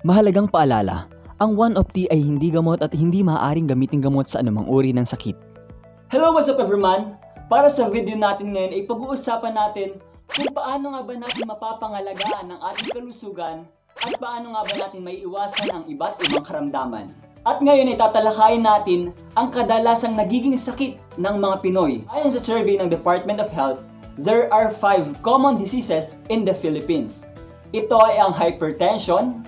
Mahalagang paalala, ang 1-OP ay hindi gamot at hindi maaaring gamitin gamot sa anumang uri ng sakit. Hello, what's up everyone? Para sa video natin ngayon ay pag-uusapan natin kung paano nga ba natin mapapangalagaan ang ating kalusugan at paano nga ba natin maiiwasan ang iba't ibang karamdaman. At ngayon ay tatalakayin natin ang kadalasang nagiging sakit ng mga Pinoy. Ayon sa survey ng Department of Health, there are 5 common diseases in the Philippines. Ito ay ang hypertension,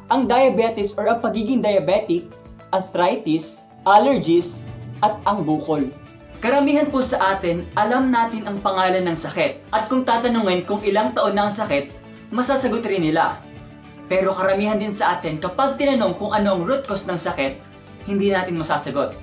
ang diabetes or ang pagiging diabetic, arthritis, allergies, at ang bukol. Karamihan po sa atin, alam natin ang pangalan ng sakit. At kung tatanungin kung ilang taon na ang sakit, masasagot rin nila. Pero karamihan din sa atin, kapag tinanong kung ano ang root cause ng sakit, hindi natin masasagot.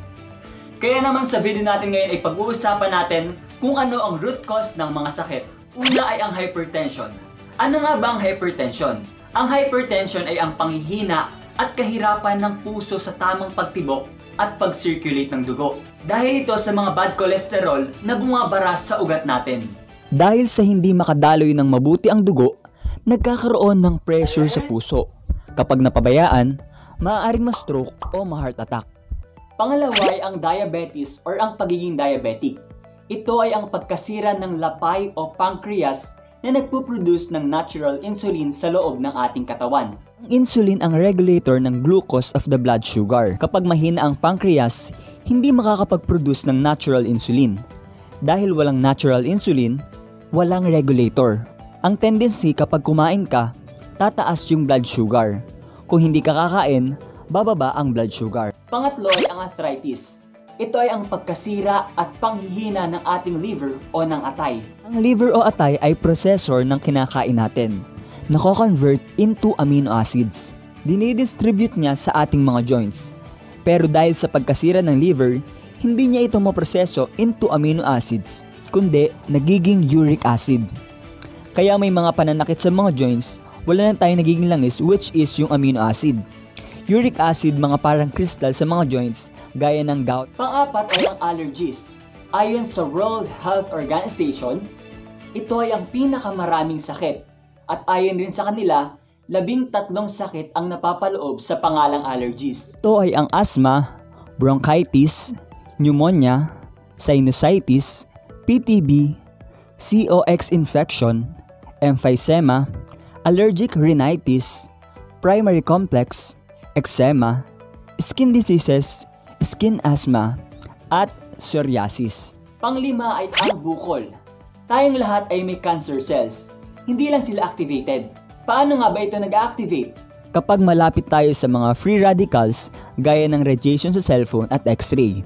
Kaya naman sa video natin ngayon ay pag-uusapan natin kung ano ang root cause ng mga sakit. Una ay ang hypertension. Ano nga ba ang hypertension? Ang hypertension ay ang panghihina at kahirapan ng puso sa tamang pagtibok at pag-circulate ng dugo. Dahil ito sa mga bad cholesterol na bumabara sa ugat natin. Dahil sa hindi makadaloy ng mabuti ang dugo, nagkakaroon ng pressure sa puso. Kapag napabayaan, maaaring ma-stroke o ma-heart attack. Pangalawa ay ang diabetes or ang pagiging diabetic. Ito ay ang pagkasira ng lapay o pancreas na nagpo-produce ng natural insulin sa loob ng ating katawan. Ang insulin ang regulator ng glucose of the blood sugar. Kapag mahina ang pancreas, hindi makakapag-produce ng natural insulin. Dahil walang natural insulin, walang regulator. Ang tendency kapag kumain ka, tataas yung blood sugar. Kung hindi ka kakain, bababa ang blood sugar. Pangatlo ay ang arthritis. Ito ay ang pagkasira at panghihina ng ating liver o ng atay. Ang liver o atay ay processor ng kinakain natin. Nako-convert into amino acids. Dinidistribute niya sa ating mga joints. Pero dahil sa pagkasira ng liver, hindi niya ito maproseso into amino acids, kundi nagiging uric acid. Kaya may mga pananakit sa mga joints, wala na tayong nagiging langis which is yung amino acid. Uric acid mga parang crystal sa mga joints gaya ng gout. Pang-apat ay ang allergies. Ayon sa World Health Organization, ito ay ang pinakamaraming sakit. At ayon rin sa kanila, 13 sakit ang napapaloob sa pangalang allergies. Ito ay ang asthma, bronchitis, pneumonia, sinusitis, PTB, COX infection, emphysema, allergic rhinitis, primary complex, eczema, skin diseases, skin asthma, at psoriasis. Panglima ay ang bukol. Tayong lahat ay may cancer cells. Hindi lang sila activated. Paano nga ba ito nag-activate? Kapag malapit tayo sa mga free radicals gaya ng radiation sa cellphone at x-ray,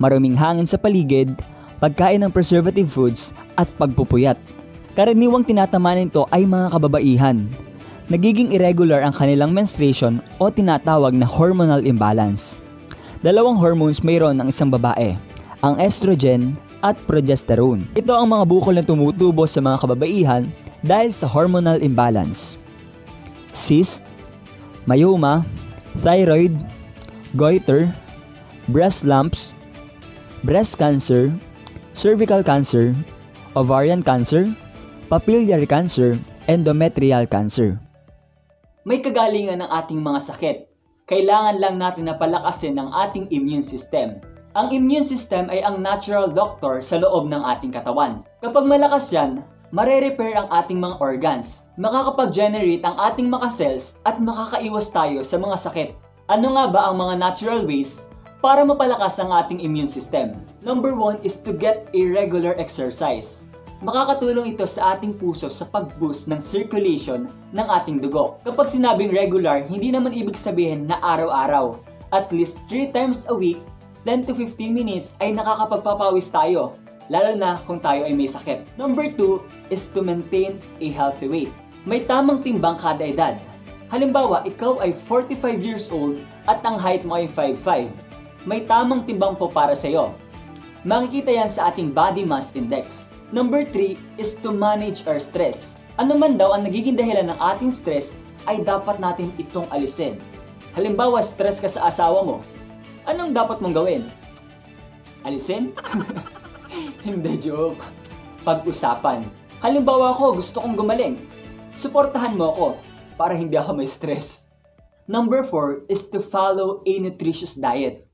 maruming hangin sa paligid, pagkain ng preservative foods, at pagpupuyat. Karaniwang tinatamaan nito ay mga kababaihan. Nagiging irregular ang kanilang menstruation o tinatawag na hormonal imbalance. Dalawang hormones mayroon ng isang babae, ang estrogen at progesterone. Ito ang mga bukol na tumutubo sa mga kababaihan dahil sa hormonal imbalance. Cyst, myoma, thyroid, goiter, breast lumps, breast cancer, cervical cancer, ovarian cancer, papillary cancer, endometrial cancer. May kagalingan ng ating mga sakit. Kailangan lang natin na palakasin ang ating immune system. Ang immune system ay ang natural doctor sa loob ng ating katawan. Kapag malakas yan, mare-repair ang ating mga organs, makakapag-generate ang ating mga cells at makakaiwas tayo sa mga sakit. Ano nga ba ang mga natural ways para mapalakas ang ating immune system? Number 1 is to get a regular exercise. Makakatulong ito sa ating puso sa pag-boost ng circulation ng ating dugo. Kapag sinabing regular, hindi naman ibig sabihin na araw-araw. At least 3 times a week, 10 to 15 minutes ay nakakapagpapawis tayo, lalo na kung tayo ay may sakit. Number 2 is to maintain a healthy weight. May tamang timbang kada edad. Halimbawa, ikaw ay 45 years old at ang height mo ay 5'5". May tamang timbang po para sa iyo. Makikita yan sa ating body mass index. Number 3 is to manage our stress. Ano man daw ang nagiging dahilan ng ating stress ay dapat natin itong alisin. Halimbawa, stress ka sa asawa mo. Anong dapat mong gawin? Alisin? Hindi, joke. Pag-usapan. Halimbawa ako, gusto kong gumaling. Suportahan mo ako para hindi ako may stress. Number 4 is to follow a nutritious diet.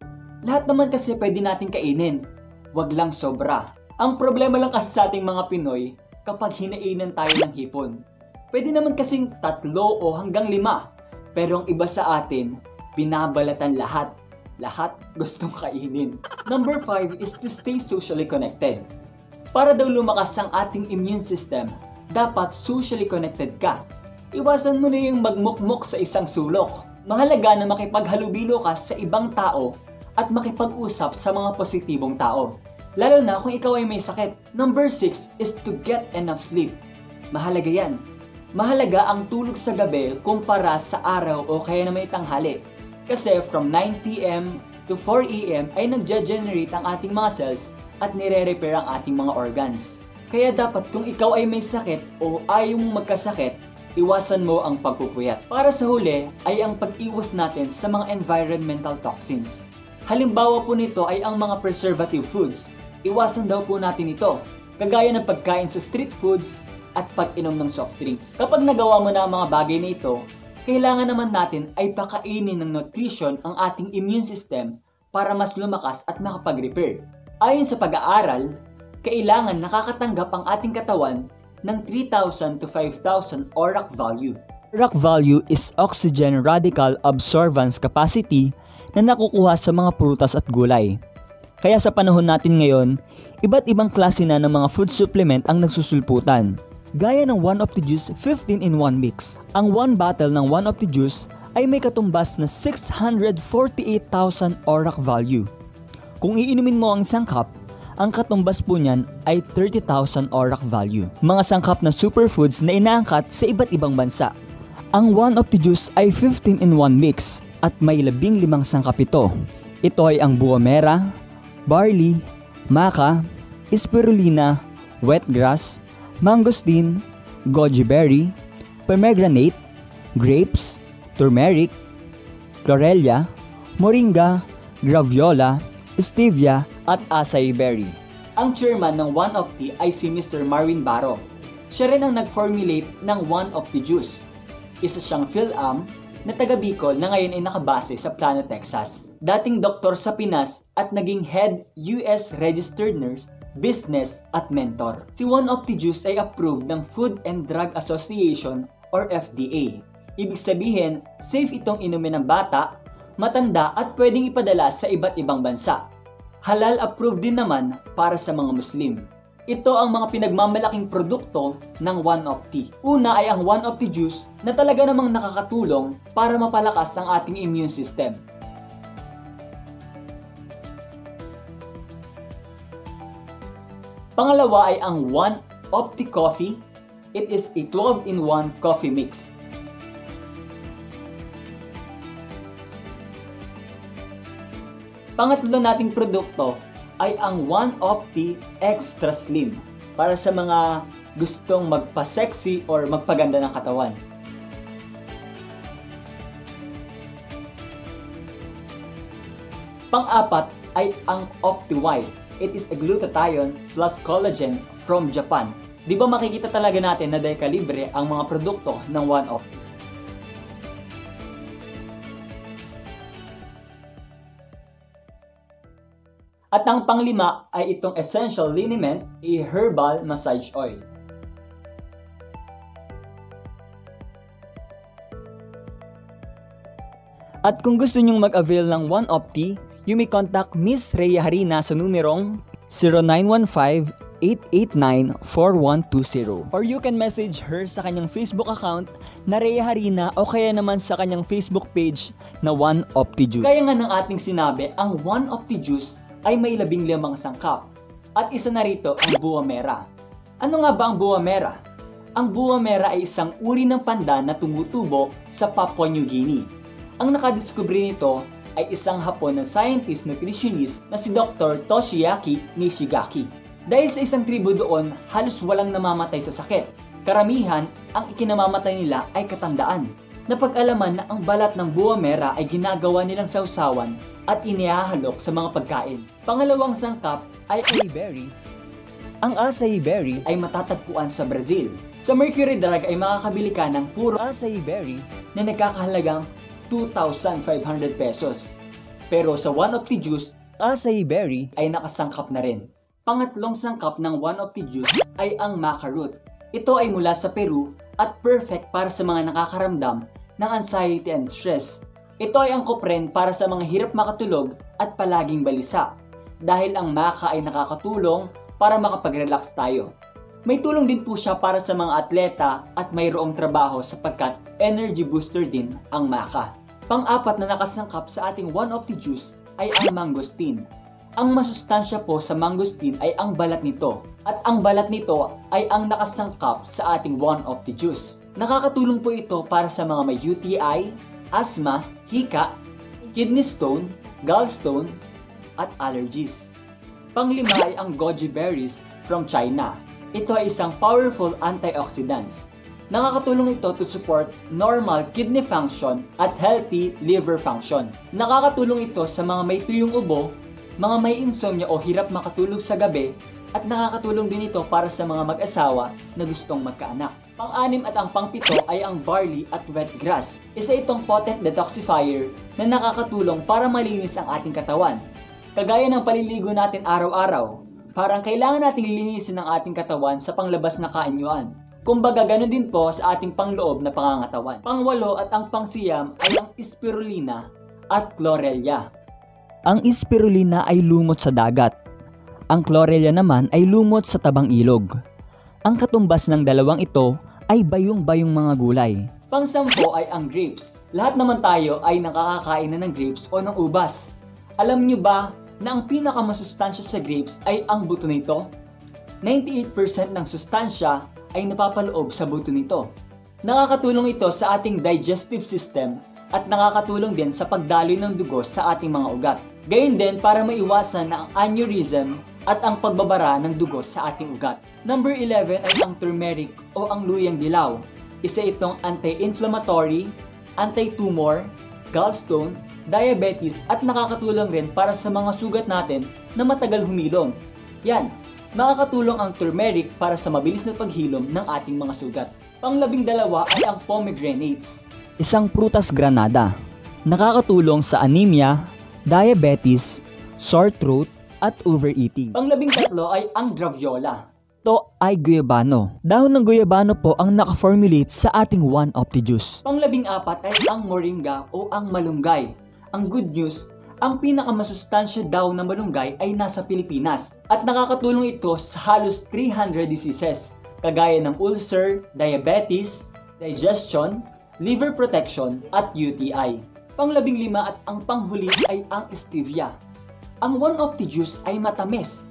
Lahat naman kasi pwede natin kainin, wag lang sobra. Ang problema lang kasi sa ating mga Pinoy, kapag hinainan tayo ng hipon. Pwede naman kasing 3 o hanggang 5, pero ang iba sa atin, binabalatan lahat. Lahat gustong kainin. Number 5 is to stay socially connected. Para daw lumakas ang ating immune system, dapat socially connected ka. Iwasan mo na yung magmukmok sa isang sulok. Mahalaga na makipaghalubilo ka sa ibang tao at makipag-usap sa mga positibong tao. Lalo na kung ikaw ay may sakit. Number 6 is to get enough sleep. Mahalaga yan. Mahalaga ang tulog sa gabi kumpara sa araw o kaya na may tanghali. Kasi from 9 p.m. to 4 a.m. ay nagge-generate ang ating mga cells at nire-repair ang ating mga organs. Kaya dapat kung ikaw ay may sakit o ayaw mong magkasakit, iwasan mo ang pagpupuyat. Para sa huli ay ang pag-iwas natin sa mga environmental toxins. Halimbawa po nito ay ang mga preservative foods. Iwasan daw po natin ito, kagaya ng pagkain sa street foods at pag-inom ng soft drinks. Kapag nagawa mo na ang mga bagay na ito, kailangan naman natin ay pakainin ng nutrition ang ating immune system para mas lumakas at makapag-repair. Ayon sa pag-aaral, kailangan nakakatanggap ang ating katawan ng 3,000 to 5,000 ORAC value. ORAC value is oxygen radical absorbance capacity na nakukuha sa mga prutas at gulay. Kaya sa panahon natin ngayon, iba't ibang klase na ng mga food supplement ang nagsusulputan. Gaya ng One Opti Juice 15-in-1 mix. Ang 1 bottle ng One Opti Juice ay may katumbas na 648,000 ORAC value. Kung iinumin mo ang isang cup, ang katumbas po niyan ay 30,000 ORAC value. Mga sangkap na superfoods na inaangkat sa iba't ibang bansa. Ang One Opti Juice ay 15-in-1 mix at may 15 sangkap ito. Ito ay ang buwa mera, barley, maca, spirulina, wheatgrass, mangosteen, goji berry, pomegranate, grapes, turmeric, chlorella, moringa, graviola, stevia, at acai berry. Ang chairman ng One Opti ay si Mr. Marvin Barro. Siya rin ang nag-formulate ng One Opti Juice. Isa siyang PhilAm na taga Bicol na ngayon ay nakabase sa Plano, Texas. Dating doktor sa Pinas at naging head US registered nurse, business at mentor. Si One Opti Juice ay approved ng Food and Drug Association or FDA. Ibig sabihin, safe itong inumin ng bata, matanda at pwedeng ipadala sa iba't ibang bansa. Halal approved din naman para sa mga Muslim. Ito ang mga pinagmamalaking produkto ng One Opti. Una ay ang One Opti Juice na talaga namang nakakatulong para mapalakas ang ating immune system. Pangalawa ay ang One Opti Coffee. It is a 12-in-1 coffee mix. Pangatlo nating produkto ay ang One Opti Extra Slim para sa mga gustong magpa-sexy or magpaganda ng katawan. Pang-apat ay ang Opti White. It is a glutathione plus collagen from Japan. Di ba makikita talaga natin na dahil kalibre ang mga produkto ng One Opti? At ang panglima ay itong Essential Liniment, a herbal massage oil. At kung gusto nyong mag-avail ng One Opti, you may contact Miss Rhea Harina sa numerong 0915-889-4120. Or you can message her sa kanyang Facebook account na Rhea Harina o kaya naman sa kanyang Facebook page na One Opti Juice. Kaya nga ng ating sinabi, ang One Opti Juice ay may 15 sangkap. At isa na rito ang buwa mera. Ano nga ba ang buwa mera? Ang buwa mera ay isang uri ng pandan na tumutubo sa Papua New Guinea. Ang nakadiskubre nito ay isang Hapon na scientist nutritionist na si Dr. Toshiaki Nishigaki. Dahil sa isang tribo doon, halos walang namamatay sa sakit. Karamihan, ang ikinamamatay nila ay katandaan. Napag-alaman na ang balat ng buwa mera ay ginagawa nilang sausawan at inihahalok sa mga pagkain. Pangalawang sangkap ay acai berry. Ang acai berry ay matatagpuan sa Brazil. Sa Mercury Drug ay makakabili ka ng puro acai berry na nagkakahalagang 2,500 pesos. Pero sa One of the Juice, Acai berry, ay nakasangkap na rin. Pangatlong sangkap ng One of the Juice ay ang maca root. Ito ay mula sa Peru at perfect para sa mga nakakaramdam ng anxiety and stress. Ito ay angkop rin para sa mga hirap makatulog at palaging balisa. Dahil ang maca ay nakakatulong para makapag-relax tayo. May tulong din po siya para sa mga atleta at mayroong trabaho sapagkat energy booster din ang maca. Pang-apat na nakasangkap sa ating One of the Juice ay ang mangosteen. Ang masustansya po sa mangosteen ay ang balat nito at ang balat nito ay ang nakasangkap sa ating One of the Juice. Nakakatulong po ito para sa mga may UTI, asthma, hika, kidney stone, gallstone, at allergies. Panglima ay ang goji berries from China. Ito ay isang powerful antioxidants. Nakakatulong ito to support normal kidney function at healthy liver function. Nakakatulong ito sa mga may tuyong ubo, mga may insomnia o hirap makatulog sa gabi, at nakakatulong din ito para sa mga mag-asawa na gustong magkaanak. Pang-anim at ang pang-pito ay ang barley at wheatgrass. Isa itong potent detoxifier na nakakatulong para malinis ang ating katawan. Kagaya ng paliligo natin araw-araw, parang kailangan nating linisin ang ating katawan sa panglabas na kaanyuan. Kumbaga ganun din po sa ating pangloob na pangangatawan. Pangwalo at ang pangsiyam ay ang spirulina at chlorella. ang spirulina ay lumot sa dagat. Ang chlorella naman ay lumot sa tabang ilog. Ang katumbas ng dalawang ito ay bayong-bayong mga gulay. Pang-sampo ay ang grapes. Lahat naman tayo ay nakakakain na ng grapes o ng ubas. Alam nyo ba na ang pinakamasustansya sa grapes ay ang buto nito? 98% ng sustansya ay napapaloob sa buto nito. Nakakatulong ito sa ating digestive system at nakakatulong din sa pagdaloy ng dugo sa ating mga ugat. Gayon din para maiwasan ang aneurysm at ang pagbabara ng dugo sa ating ugat. Number 11 ay ang turmeric o ang luyang dilaw. Isa itong anti-inflammatory, anti-tumor, gallstone, diabetes at nakakatulong rin para sa mga sugat natin na matagal humilom. Yan, makakatulong ang turmeric para sa mabilis na paghilom ng ating mga sugat. Pang-12 ay ang pomegranates. Isang prutas granada. Nakakatulong sa anemia, diabetes, sore throat, at overeating. Pang-13 ay ang graviola. Ito ay guyabano. Dahon ng guyabano po ang nakaformulate sa ating One of the Juice. Pang-14 ay ang moringa o ang malunggay. Ang good news, ang pinakamasustansya daw na malunggay ay nasa Pilipinas at nakakatulong ito sa halos 300 diseases kagaya ng ulcer, diabetes, digestion, liver protection at UTI. Pang-15 at ang panghuli ay ang stevia. Ang One of the Juice ay matamis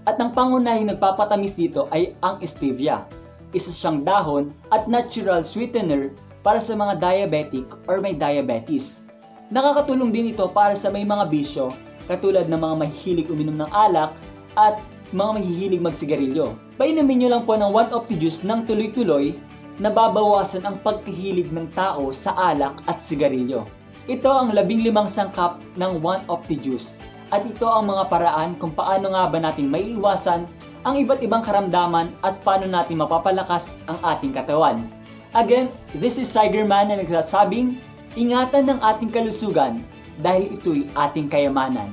at ang pangunahing nagpapatamis dito ay ang stevia. Isa siyang dahon at natural sweetener para sa mga diabetic or may diabetes. Nakakatulong din ito para sa may mga bisyo katulad ng mga mahihilig uminom ng alak at mga mahihilig magsigarilyo. Painumin nyo lang po ng One of the Juice ng tuloy-tuloy na babawasan ang pagkahilig ng tao sa alak at sigarilyo. Ito ang 15 sangkap ng One of the Juice. At ito ang mga paraan kung paano nga ba natin maiiwasan ang iba't ibang karamdaman at paano natin mapapalakas ang ating katawan. Again, this is Tigerman na nagsasabing, ingatan ng ating kalusugan dahil ito'y ating kayamanan.